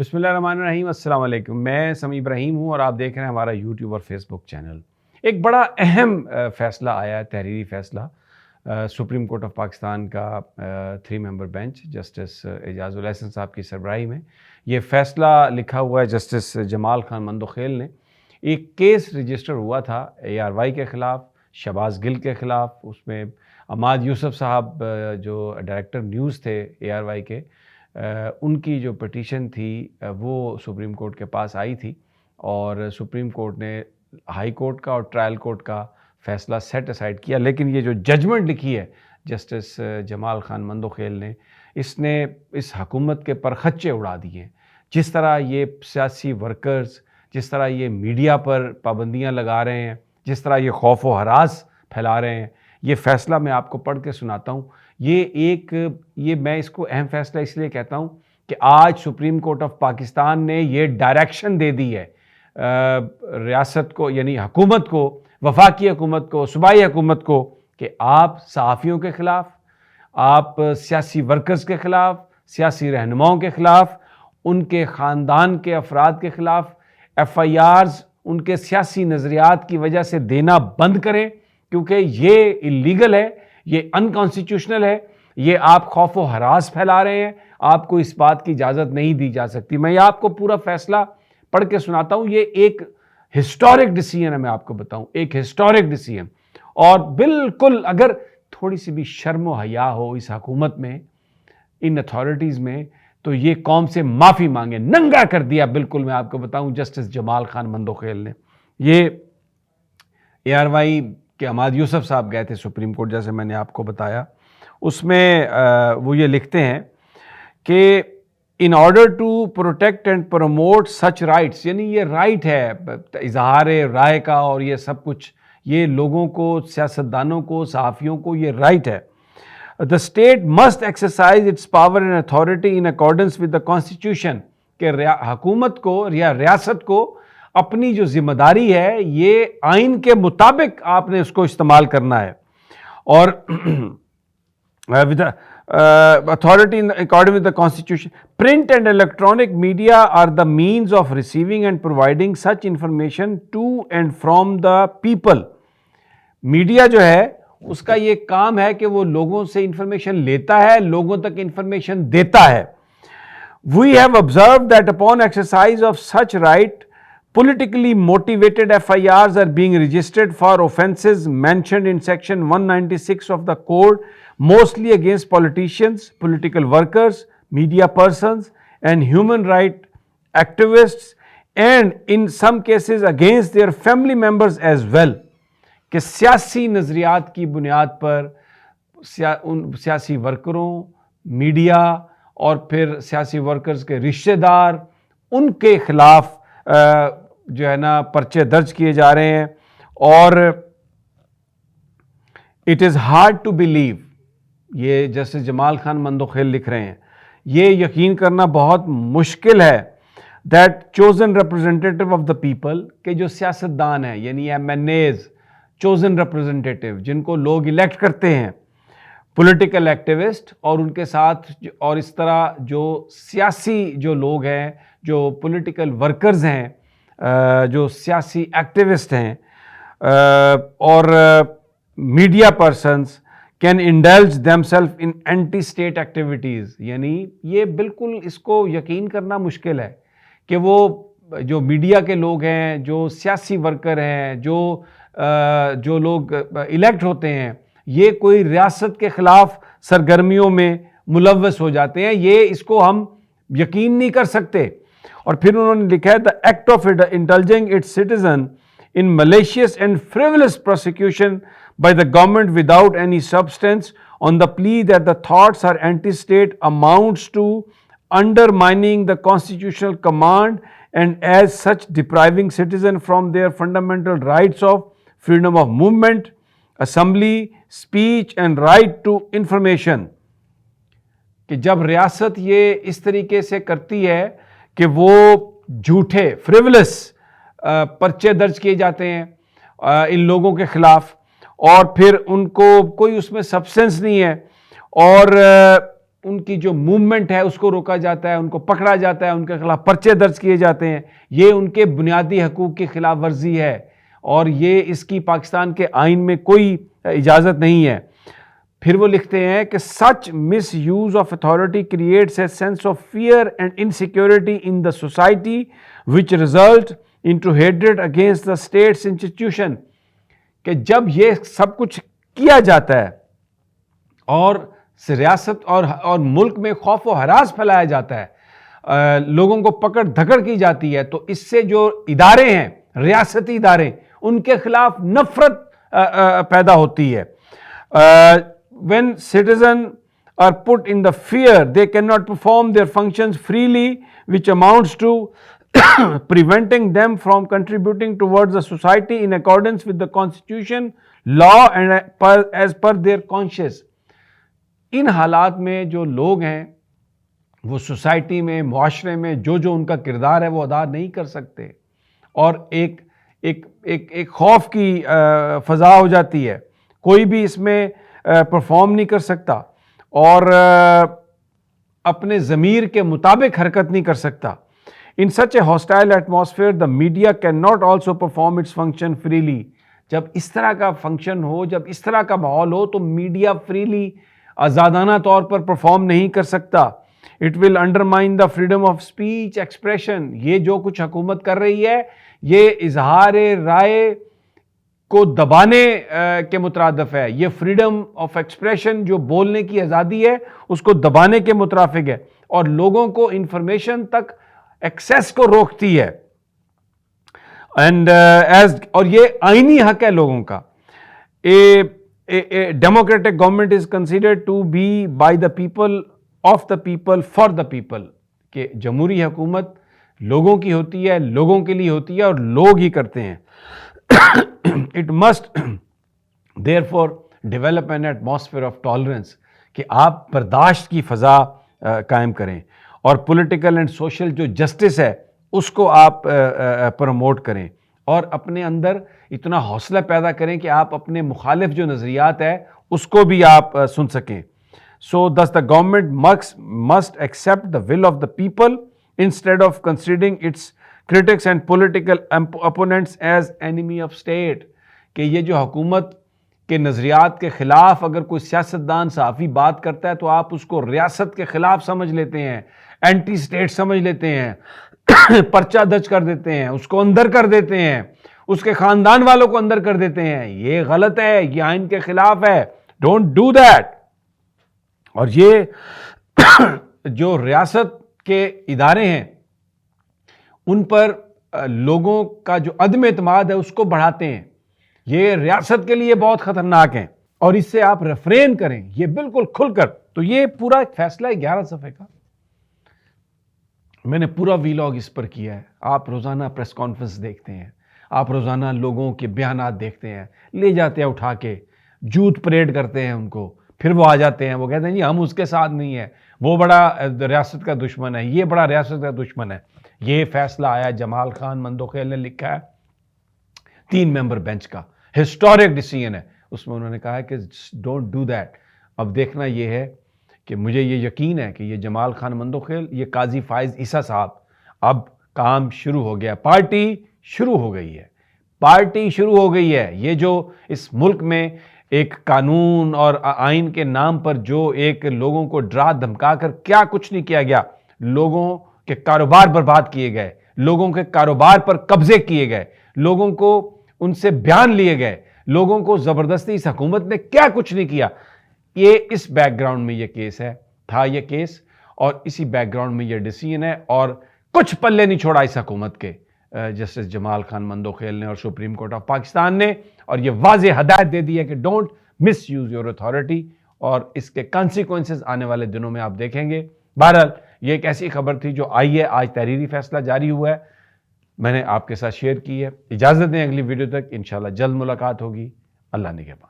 بسم اللہ الرحمن الرحیم، السلام علیکم۔ میں سمیع ابراہیم ہوں اور آپ دیکھ رہے ہیں ہمارا یوٹیوب اور فیس بک چینل۔ ایک بڑا اہم فیصلہ آیا ہے، تحریری فیصلہ سپریم کورٹ آف پاکستان کا 3 ممبر بینچ جسٹس اعجاز الاحسن صاحب کی سربراہی میں۔ یہ فیصلہ لکھا ہوا ہے جسٹس جمال خان مندوخیل نے۔ ایک کیس رجسٹر ہوا تھا ARY کے خلاف، شہباز گل کے خلاف۔ اس میں عماد یوسف صاحب جو ڈائریکٹر نیوز تھے ARY کے، ان کی جو پٹیشن تھی وہ سپریم کورٹ کے پاس آئی تھی، اور سپریم کورٹ نے ہائی کورٹ کا اور ٹرائل کورٹ کا فیصلہ سیٹ اسائڈ کیا۔ لیکن یہ جو ججمنٹ لکھی ہے جسٹس جمال خان مندوخیل نے، اس نے اس حکومت کے پرخچے اڑا دیے۔ جس طرح یہ سیاسی ورکرز، جس طرح یہ میڈیا پر پابندیاں لگا رہے ہیں، جس طرح یہ خوف و ہراس پھیلا رہے ہیں، یہ فیصلہ میں آپ کو پڑھ کے سناتا ہوں۔ یہ میں اس کو اہم فیصلہ اس لیے کہتا ہوں کہ آج سپریم کورٹ آف پاکستان نے یہ ڈائریکشن دے دی ہے ریاست کو، یعنی حکومت کو، وفاقی حکومت کو، صوبائی حکومت کو، کہ آپ صحافیوں کے خلاف، آپ سیاسی ورکرز کے خلاف، سیاسی رہنماؤں کے خلاف، ان کے خاندان کے افراد کے خلاف FIRs ان کے سیاسی نظریات کی وجہ سے دینا بند کریں، کیونکہ یہ اللیگل ہے، یہ انکانسٹیٹیوشنل ہے، یہ آپ خوف و ہراس پھیلا رہے ہیں، آپ کو اس بات کی اجازت نہیں دی جا سکتی۔ میں آپ کو پورا فیصلہ پڑھ کے سناتا ہوں۔ یہ ایک ہسٹورک ڈیسیژن ہے، میں آپ کو بتاؤں، ایک ہسٹورک ڈیسیژن۔ اور بالکل اگر تھوڑی سی بھی شرم و حیا ہو اس حکومت میں، ان اتھارٹیز میں، تو یہ قوم سے معافی مانگے۔ ننگا کر دیا بالکل، میں آپ کو بتاؤں، جسٹس جمال خان مندوخیل نے۔ یہ ARY کہ عماد یوسف صاحب گئے تھے سپریم کورٹ، جیسے میں نے آپ کو بتایا۔ اس میں وہ یہ لکھتے ہیں کہ in order to protect and promote such rights, یعنی یہ رائٹ ہے اظہار رائے کا، اور یہ سب کچھ یہ لوگوں کو، سیاستدانوں کو، صحافیوں کو یہ رائٹ ہے۔ The state must exercise its power and authority in accordance with the constitution، کہ حکومت کو یا ریاست کو اپنی جو ذمہ داری ہے یہ آئین کے مطابق آپ نے اس کو استعمال کرنا ہے۔ اور authority in accordance with the constitution. Print and electronic media are the means of receiving and providing such information to and from the people۔ Media جو ہے اس کا یہ کام ہے کہ وہ لوگوں سے انفارمیشن لیتا ہے، لوگوں تک انفارمیشن دیتا ہے۔ We have observed that upon exercise of such right, politically motivated FIRs are being registered for offences mentioned in section 196 of the code, mostly against politicians, political workers, media persons and human rights activists, and in some cases against their family members as well۔ کہ سیاسی نظریات کی بنیاد پر ان سیاسی ورکروں، media اور پھر سیاسی workers کے رشتہ دار، ان کے خلاف جو ہے نا پرچے درج کیے جا رہے ہیں۔ اور it is hard to believe, یہ جسٹس جمال خان مندوخیل لکھ رہے ہیں، یہ یقین کرنا بہت مشکل ہے that chosen representative of the people, کہ جو سیاستدان ہیں یعنی MNAs، چوزن ریپرزینٹیٹیو جن کو لوگ الیکٹ کرتے ہیں، پولیٹیکل ایکٹیوسٹ، اور ان کے ساتھ اور اس طرح جو سیاسی جو لوگ ہیں، جو پولیٹیکل ورکرز ہیں، جو سیاسی ایکٹیوسٹ ہیں، اور media persons can indulge themselves in anti state activities. یعنی یہ بالکل اس کو یقین کرنا مشکل ہے کہ وہ جو میڈیا کے لوگ ہیں، جو سیاسی ورکر ہیں، جو لوگ الیکٹ ہوتے ہیں، یہ کوئی ریاست کے خلاف سرگرمیوں میں ملوث ہو جاتے ہیں۔ یہ اس کو ہم یقین نہیں کر سکتے۔ اور پھر انہوں نے لکھا ہے the act of indulging its citizen in malicious and frivolous prosecution by the government without any substance on the plea that the thoughts are anti-state amounts to undermining the constitutional command and as such depriving citizens from their fundamental rights of freedom of movement, assembly, speech and right to information۔ کہ جب ریاست یہ اس طریقے سے کرتی ہے کہ وہ جھوٹے فریولس پرچے درج کیے جاتے ہیں ان لوگوں کے خلاف، اور پھر ان کو کوئی اس میں سبسٹنس نہیں ہے، اور ان کی جو موومنٹ ہے اس کو روکا جاتا ہے, ان کو پکڑا جاتا ہے, ان کے خلاف پرچے درج کیے جاتے ہیں. یہ ان کے بنیادی حقوق کی خلاف ورزی ہے اور یہ اس کی پاکستان کے آئین میں کوئی اجازت نہیں ہے. پھر وہ لکھتے ہیں کہ such misuse of authority creates a sense of fear and insecurity in the society which result into hatred against the state's institution. کہ جب یہ سب کچھ کیا جاتا ہے اور ریاست اور ملک میں خوف و ہراس پھیلایا جاتا ہے, لوگوں کو پکڑ دھکڑ کی جاتی ہے, تو اس سے جو ادارے ہیں, ریاستی ادارے, ان کے خلاف نفرت پیدا ہوتی ہے. When citizens are put in the fear, they cannot perform their functions freely, which amounts to preventing them from contributing towards the society in accordance with the constitution, law and as per their conscience. ان حالات میں جو لوگ ہیں وہ society میں, معاشرے میں جو ان کا کردار ہے وہ ادا نہیں کر سکتے, اور ایک خوف کی فضا ہو جاتی ہے. کوئی بھی اس میں پرفارم نہیں کر سکتا اور اپنے ضمیر کے مطابق حرکت نہیں کر سکتا. In such a hostile atmosphere, the media cannot also perform its function freely. جب اس طرح کا فنکشن ہو, جب اس طرح کا ماحول ہو, تو میڈیا فریلی, آزادانہ طور پر پرفارم نہیں کر سکتا. It will undermine the freedom of speech, expression. یہ جو کچھ حکومت کر رہی ہے یہ اظہار رائے کو دبانے کے مترادف ہے. یہ فریڈم آف ایکسپریشن, جو بولنے کی آزادی ہے, اس کو دبانے کے مترافق ہے, اور لوگوں کو انفارمیشن تک ایکسیس کو روکتی ہے. اور یہ آئینی حق ہے لوگوں کا. A democratic government is considered to be by the people, of the people, for the people. کہ جمہوری حکومت لوگوں کی ہوتی ہے, لوگوں کے لیے ہوتی ہے, اور لوگ ہی کرتے ہیں. It must therefore develop an atmosphere of tolerance. کہ آپ برداشت کی فضا قائم کریں, اور پولیٹیکل اینڈ سوشل جو جسٹس ہے اس کو آپ پروموٹ کریں, اور اپنے اندر اتنا حوصلہ پیدا کریں کہ آپ اپنے مخالف جو نظریات ہے اس کو بھی آپ سن سکیں. So thus the government must accept the will of the people instead of considering its critics and political opponents as enemy of state. کہ یہ جو حکومت کے نظریات کے خلاف اگر کوئی سیاستدان صحافی بات کرتا ہے تو آپ اس کو ریاست کے خلاف سمجھ لیتے ہیں, اینٹی اسٹیٹ سمجھ لیتے ہیں, پرچہ درج کر دیتے ہیں, اس کو اندر کر دیتے ہیں, اس کے خاندان والوں کو اندر کر دیتے ہیں. یہ غلط ہے, یہ آئین کے خلاف ہے. Don't do that. اور یہ جو ریاست کے ادارے ہیں ان پر لوگوں کا جو عدم اعتماد ہے اس کو بڑھاتے ہیں. یہ ریاست کے لیے بہت خطرناک ہیں, اور اس سے آپ ریفرین کریں, یہ بالکل کھل کر. تو یہ پورا ایک فیصلہ ہے 11 صفحے کا, میں نے پورا ویلاگ اس پر کیا ہے. آپ روزانہ پریس کانفرنس دیکھتے ہیں, آپ روزانہ لوگوں کے بیانات دیکھتے ہیں, لے جاتے ہیں اٹھا کے, جوت پریڈ کرتے ہیں ان کو, پھر وہ آ جاتے ہیں, وہ کہتے ہیں جی ہم اس کے ساتھ نہیں ہیں, وہ بڑا ریاست کا دشمن ہے, یہ بڑا ریاست کا دشمن ہے. یہ فیصلہ آیا جمال خان مندوخیل نے لکھا ہے, 3 ممبر بینچ کا ہسٹورک ڈیسیژن ہے. اس میں انہوں نے کہا ہے کہ ڈونٹ ڈو دیٹ. اب دیکھنا یہ ہے کہ مجھے یہ یقین ہے کہ یہ جمال خان مندوخیل, یہ قاضی فائز عیسیٰ صاحب, اب کام شروع ہو گیا, پارٹی شروع ہو گئی ہے, پارٹی شروع ہو گئی ہے. یہ جو اس ملک میں ایک قانون اور آئین کے نام پر جو ایک لوگوں کو ڈرا دھمکا کر کیا کچھ نہیں کیا گیا, لوگوں کے کاروبار برباد کیے گئے, لوگوں کے کاروبار پر قبضے کیے گئے, لوگوں کو ان سے بیان لیے گئے, لوگوں کو زبردستی اس حکومت نے کیا کچھ نہیں کیا. یہ اس بیک گراؤنڈ میں یہ کیس ہے, تھا یہ کیس, اور اسی بیک گراؤنڈ میں یہ ڈیسیژن ہے, اور کچھ پلے نہیں چھوڑا اس حکومت کے جسٹس جمال خان مندوخیل نے اور سپریم کورٹ آف پاکستان نے, اور یہ واضح ہدایت دے دی ہے کہ don't miss use your authority, اور اس کے کانسیکوینسز آنے والے دنوں میں آپ دیکھیں گے. بہرحال یہ ایک ایسی خبر تھی جو آئی ہے, آج تحریری فیصلہ جاری ہوا ہے, میں نے آپ کے ساتھ شیئر کی ہے. اجازت دیں اگلی ویڈیو تک, انشاءاللہ جلد ملاقات ہوگی. اللہ نگہبان.